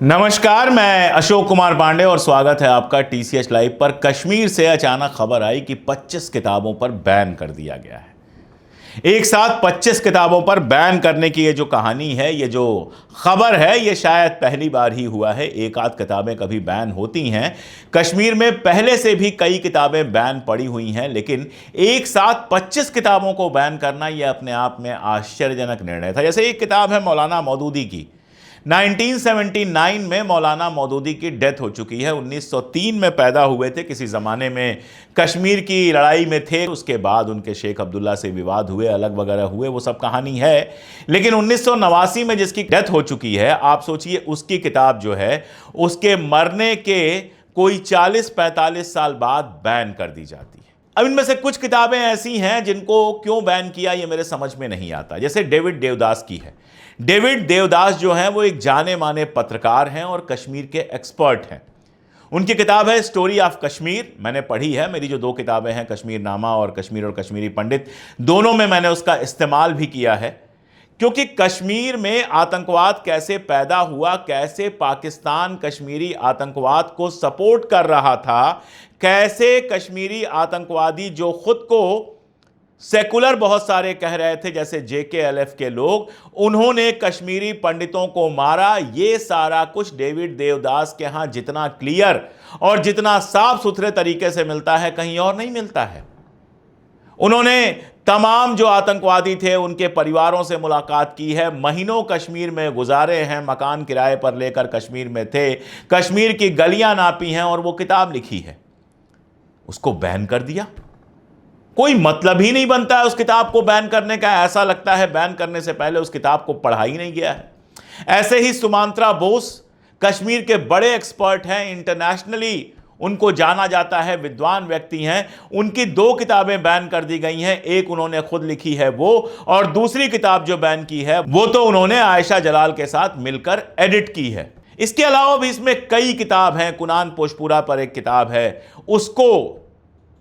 नमस्कार, मैं अशोक कुमार पांडे और स्वागत है आपका टीसीएच लाइव पर। कश्मीर से अचानक खबर आई कि 25 किताबों पर बैन कर दिया गया है। एक साथ 25 किताबों पर बैन करने की ये जो कहानी है, ये जो खबर है, ये शायद पहली बार ही हुआ है। एक आध किताबें कभी बैन होती हैं। कश्मीर में पहले से भी कई किताबें बैन पड़ी हुई हैं, लेकिन एक साथ 25 किताबों को बैन करना यह अपने आप में आश्चर्यजनक निर्णय था। जैसे एक किताब है मौलाना मौदूदी की। 1979 में मौलाना मौदूदी की डेथ हो चुकी है। 1903 में पैदा हुए थे, किसी ज़माने में कश्मीर की लड़ाई में थे। उसके बाद उनके शेख अब्दुल्ला से विवाद हुए, अलग वगैरह हुए, वो सब कहानी है। लेकिन 1989 में जिसकी डेथ हो चुकी है, आप सोचिए उसकी किताब जो है, उसके मरने के कोई 40-45 साल बाद बैन कर दी जाती है। अब इनमें से कुछ किताबें ऐसी हैं जिनको क्यों बैन किया ये मेरे समझ में नहीं आता। जैसे डेविड देवदास की है। डेविड देवदास जो हैं वो एक जाने माने पत्रकार हैं और कश्मीर के एक्सपर्ट हैं। उनकी किताब है स्टोरी ऑफ कश्मीर, मैंने पढ़ी है। मेरी जो दो किताबें हैं, कश्मीर नामा और कश्मीरी पंडित, दोनों में मैंने उसका इस्तेमाल भी किया है। क्योंकि कश्मीर में आतंकवाद कैसे पैदा हुआ, कैसे पाकिस्तान कश्मीरी आतंकवाद को सपोर्ट कर रहा था, कैसे कश्मीरी आतंकवादी जो खुद को सेकुलर बहुत सारे कह रहे थे, जैसे जेकेएलएफ के लोग, उन्होंने कश्मीरी पंडितों को मारा। ये सारा कुछ डेविड देवदास के यहां जितना क्लियर और जितना साफ सुथरे तरीके से मिलता है, कहीं और नहीं मिलता है। उन्होंने तमाम जो आतंकवादी थे उनके परिवारों से मुलाकात की है, महीनों कश्मीर में गुजारे हैं, मकान किराए पर लेकर कश्मीर में थे, कश्मीर की गलियां नापी हैं और वो किताब लिखी है। उसको बैन कर दिया। कोई मतलब ही नहीं बनता है उस किताब को बैन करने का। ऐसा लगता है बैन करने से पहले उस किताब को पढ़ा ही नहीं गया है। ऐसे ही सुमांत्रा बोस कश्मीर के बड़े एक्सपर्ट हैं, इंटरनेशनली उनको जाना जाता है, विद्वान व्यक्ति हैं। उनकी दो किताबें बैन कर दी गई हैं। एक उन्होंने खुद लिखी है वो, और दूसरी किताब जो बैन की है वो तो उन्होंने आयशा जलाल के साथ मिलकर एडिट की है। इसके अलावा भी इसमें कई किताब हैं। कुनान पोशपुरा पर एक किताब है, उसको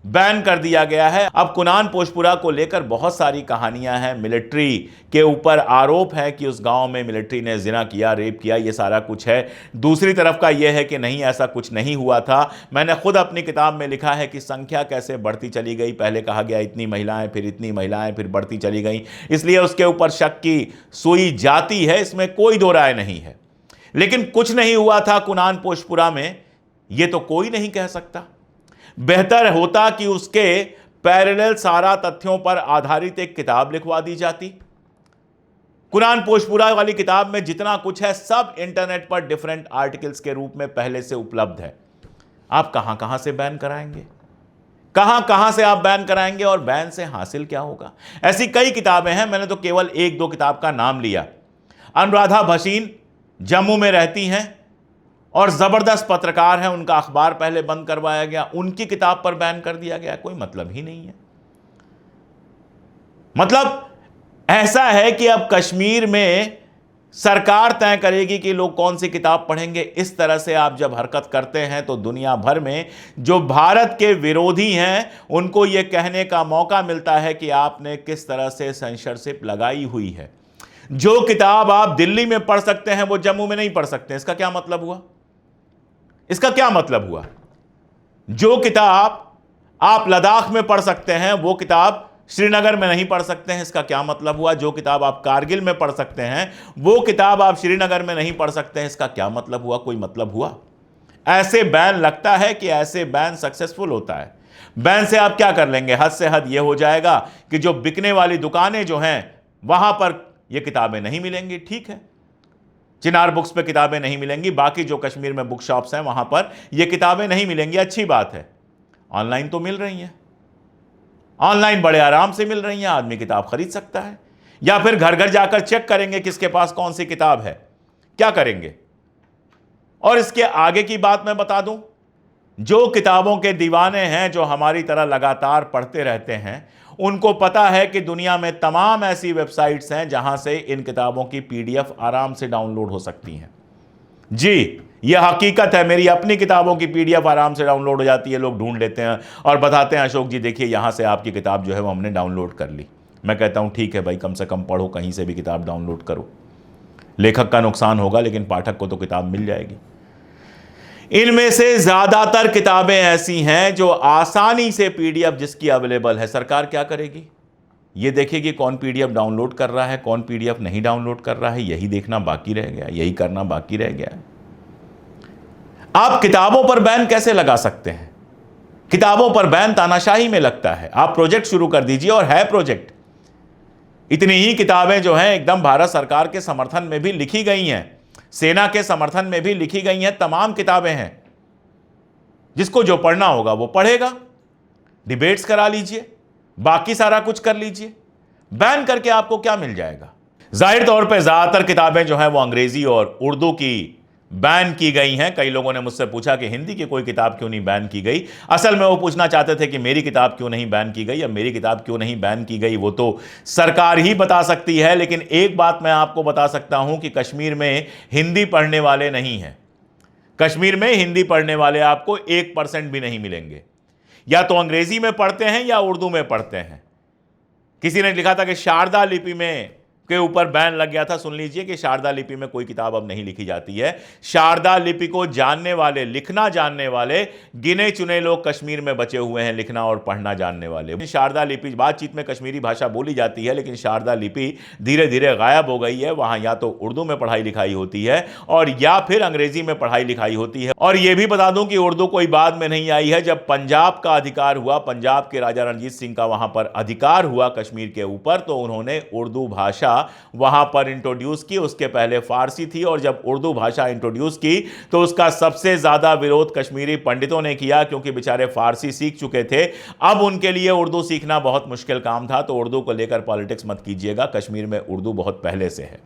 बैन कर दिया गया है। अब कुनान पोशपुरा को लेकर बहुत सारी कहानियां हैं। मिलिट्री के ऊपर आरोप है कि उस गांव में मिलिट्री ने जिना किया, रेप किया, ये सारा कुछ है। दूसरी तरफ का यह है कि नहीं, ऐसा कुछ नहीं हुआ था। मैंने खुद अपनी किताब में लिखा है कि संख्या कैसे बढ़ती चली गई। पहले कहा गया इतनी महिलाएं, फिर इतनी महिलाएं, फिर बढ़ती चली गई, इसलिए उसके ऊपर शक की सुई जाती है, इसमें कोई दो राय नहीं है। लेकिन कुछ नहीं हुआ था कुनान पोशपुरा में, यह तो कोई नहीं कह सकता। बेहतर होता कि उसके पैरेलल सारा तथ्यों पर आधारित एक किताब लिखवा दी जाती। कुरान पोशपुरा वाली किताब में जितना कुछ है सब इंटरनेट पर डिफरेंट आर्टिकल्स के रूप में पहले से उपलब्ध है। आप कहां कहां से बैन कराएंगे, कहां कहां से आप बैन कराएंगे, और बैन से हासिल क्या होगा? ऐसी कई किताबें हैं, मैंने तो केवल एक दो किताब का नाम लिया। अनुराधा भसीन जम्मू में रहती हैं और जबरदस्त पत्रकार है, उनका अखबार पहले बंद करवाया गया, उनकी किताब पर बैन कर दिया गया। कोई मतलब ही नहीं है। मतलब ऐसा है कि अब कश्मीर में सरकार तय करेगी कि लोग कौन सी किताब पढ़ेंगे। इस तरह से आप जब हरकत करते हैं तो दुनिया भर में जो भारत के विरोधी हैं उनको यह कहने का मौका मिलता है कि आपने किस तरह से सेंसरशिप लगाई हुई है। जो किताब आप दिल्ली में पढ़ सकते हैं वो जम्मू में नहीं पढ़ सकते। इसका क्या मतलब हुआ? इसका क्या मतलब हुआ? जो किताब आप लद्दाख में पढ़ सकते हैं वो किताब श्रीनगर में नहीं पढ़ सकते हैं। इसका क्या मतलब हुआ? जो किताब आप कारगिल में पढ़ सकते हैं वो किताब आप श्रीनगर में नहीं पढ़ सकते हैं। इसका क्या मतलब हुआ? कोई मतलब हुआ? ऐसे बैन लगता है कि ऐसे बैन सक्सेसफुल होता है। बैन से आप क्या कर लेंगे? हद से हद यह हो जाएगा कि जो बिकने वाली दुकानें जो हैं वहां पर ये किताबें नहीं मिलेंगी। ठीक है, चिनार बुक्स पे किताबें नहीं मिलेंगी, बाकी जो कश्मीर में बुक शॉप्स हैं वहां पर ये किताबें नहीं मिलेंगी। अच्छी बात है, ऑनलाइन तो मिल रही हैं, ऑनलाइन बड़े आराम से मिल रही हैं, आदमी किताब खरीद सकता है। या फिर घर घर जाकर चेक करेंगे किसके पास कौन सी किताब है, क्या करेंगे। और इसके आगे की बात मैं बता दूं, जो किताबों के दीवाने हैं, जो हमारी तरह लगातार पढ़ते रहते हैं, उनको पता है कि दुनिया में तमाम ऐसी वेबसाइट्स हैं जहां से इन किताबों की पीडीएफ आराम से डाउनलोड हो सकती हैं। जी, यह हकीकत है। मेरी अपनी किताबों की पीडीएफ आराम से डाउनलोड हो जाती है। लोग ढूंढ लेते हैं और बताते हैं, अशोक जी देखिए यहां से आपकी किताब जो है वो हमने डाउनलोड कर ली। मैं कहता हूं ठीक है भाई, कम से कम पढ़ो, कहीं से भी किताब डाउनलोड करो। लेखक का नुकसान होगा, लेकिन पाठक को तो किताब मिल जाएगी। इनमें से ज्यादातर किताबें ऐसी हैं जो आसानी से पीडीएफ जिसकी अवेलेबल है, सरकार क्या करेगी? ये देखेगी कौन पीडीएफ डाउनलोड कर रहा है, कौन पीडीएफ नहीं डाउनलोड कर रहा है, यही देखना बाकी रह गया, यही करना बाकी रह गया है। आप किताबों पर बैन कैसे लगा सकते हैं? किताबों पर बैन तानाशाही में लगता है। आप प्रोजेक्ट शुरू कर दीजिए, और है प्रोजेक्ट। इतनी ही किताबें जो हैं एकदम भारत सरकार के समर्थन में भी लिखी गई हैं, सेना के समर्थन में भी लिखी गई हैं, तमाम किताबें हैं। जिसको जो पढ़ना होगा वो पढ़ेगा, डिबेट्स करा लीजिए, बाकी सारा कुछ कर लीजिए। बैन करके आपको क्या मिल जाएगा? जाहिर तौर पे ज्यादातर किताबें जो हैं वो अंग्रेजी और उर्दू की बैन की गई हैं। कई लोगों ने मुझसे पूछा कि हिंदी की कोई किताब क्यों नहीं बैन की गई। असल में वो पूछना चाहते थे कि मेरी किताब क्यों नहीं बैन की गई, या मेरी किताब क्यों नहीं बैन की गई वो तो सरकार ही बता सकती है। लेकिन एक बात मैं आपको बता सकता हूं कि कश्मीर में हिंदी पढ़ने वाले नहीं हैं। कश्मीर में हिंदी पढ़ने वाले आपको 1% भी नहीं मिलेंगे। या तो अंग्रेजी में पढ़ते हैं या उर्दू में पढ़ते हैं। किसी ने लिखा था कि शारदा लिपि में के ऊपर बैन लग गया था। सुन लीजिए कि शारदा लिपि में कोई किताब अब नहीं लिखी जाती है। शारदा लिपि को जानने वाले, लिखना जानने वाले गिने चुने लोग कश्मीर में बचे हुए हैं, लिखना और पढ़ना जानने वाले। शारदा लिपि, बातचीत में कश्मीरी भाषा बोली जाती है, लेकिन शारदा लिपि धीरे धीरे गायब हो गई है। वहां या तो उर्दू में पढ़ाई लिखाई होती है और या फिर अंग्रेजी में पढ़ाई लिखाई होती है। और यह भी बता दूं कि उर्दू कोई बाद में नहीं आई है। जब पंजाब का अधिकार हुआ, पंजाब के राजा रणजीत सिंह का वहां पर अधिकार हुआ कश्मीर के ऊपर, तो उन्होंने उर्दू भाषा वहां पर इंट्रोड्यूस की। उसके पहले फारसी थी, और जब उर्दू भाषा इंट्रोड्यूस की तो उसका सबसे ज्यादा विरोध कश्मीरी पंडितों ने किया, क्योंकि बेचारे फारसी सीख चुके थे। अब उनके लिए उर्दू सीखना बहुत मुश्किल काम था। तो उर्दू को लेकर पॉलिटिक्स मत कीजिएगा, कश्मीर में उर्दू बहुत पहले से है।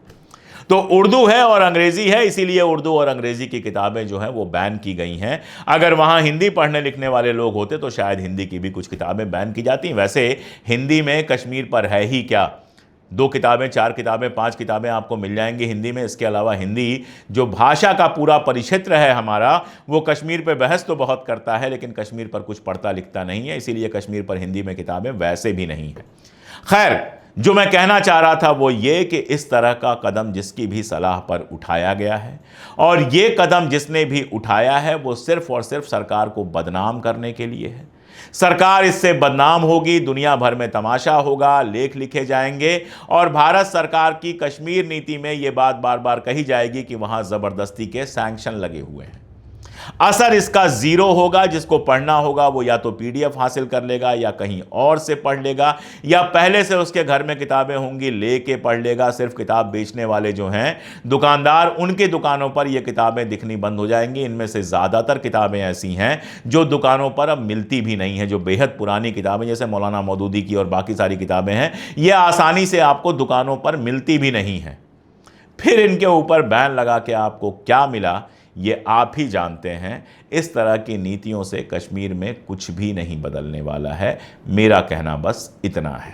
तो उर्दू है और अंग्रेजी है, इसीलिए उर्दू और अंग्रेजी की किताबें जो हैं वो बैन की गई हैं। अगर वहां हिंदी पढ़ने लिखने वाले लोग होते तो शायद हिंदी की भी कुछ किताबें बैन की जाती। वैसे हिंदी में कश्मीर पर है ही क्या, 2 किताबें, 4 किताबें, 5 किताबें आपको मिल जाएंगी हिंदी में। इसके अलावा हिंदी जो भाषा का पूरा परिक्षेत्र है हमारा, वो कश्मीर पे बहस तो बहुत करता है, लेकिन कश्मीर पर कुछ पढ़ता लिखता नहीं है। इसीलिए कश्मीर पर हिंदी में किताबें वैसे भी नहीं है। खैर, जो मैं कहना चाह रहा था वो ये कि इस तरह का कदम जिसकी भी सलाह पर उठाया गया है, और ये कदम जिसने भी उठाया है, वो सिर्फ और सिर्फ सरकार को बदनाम करने के लिए है। सरकार इससे बदनाम होगी, दुनिया भर में तमाशा होगा, लेख लिखे जाएंगे, और भारत सरकार की कश्मीर नीति में यह बात बार बार कही जाएगी कि वहां जबरदस्ती के सैंक्शन लगे हुए हैं। असर इसका जीरो होगा। जिसको पढ़ना होगा वो या तो पीडीएफ हासिल कर लेगा, या कहीं और से पढ़ लेगा, या पहले से उसके घर में किताबें होंगी लेके पढ़ लेगा। सिर्फ किताब बेचने वाले जो हैं दुकानदार, उनके दुकानों पर ये किताबें दिखनी बंद हो जाएंगी। इनमें से ज़्यादातर किताबें ऐसी हैं जो दुकानों पर अब मिलती भी नहीं हैं, जो बेहद पुरानी किताबें, जैसे मौलाना मौदूदी की और बाकी सारी किताबें हैं, ये आसानी से आपको दुकानों पर मिलती भी नहीं हैं। फिर इनके ऊपर बैन लगा के आपको क्या मिला, ये आप ही जानते हैं। इस तरह की नीतियों से कश्मीर में कुछ भी नहीं बदलने वाला है। मेरा कहना बस इतना है।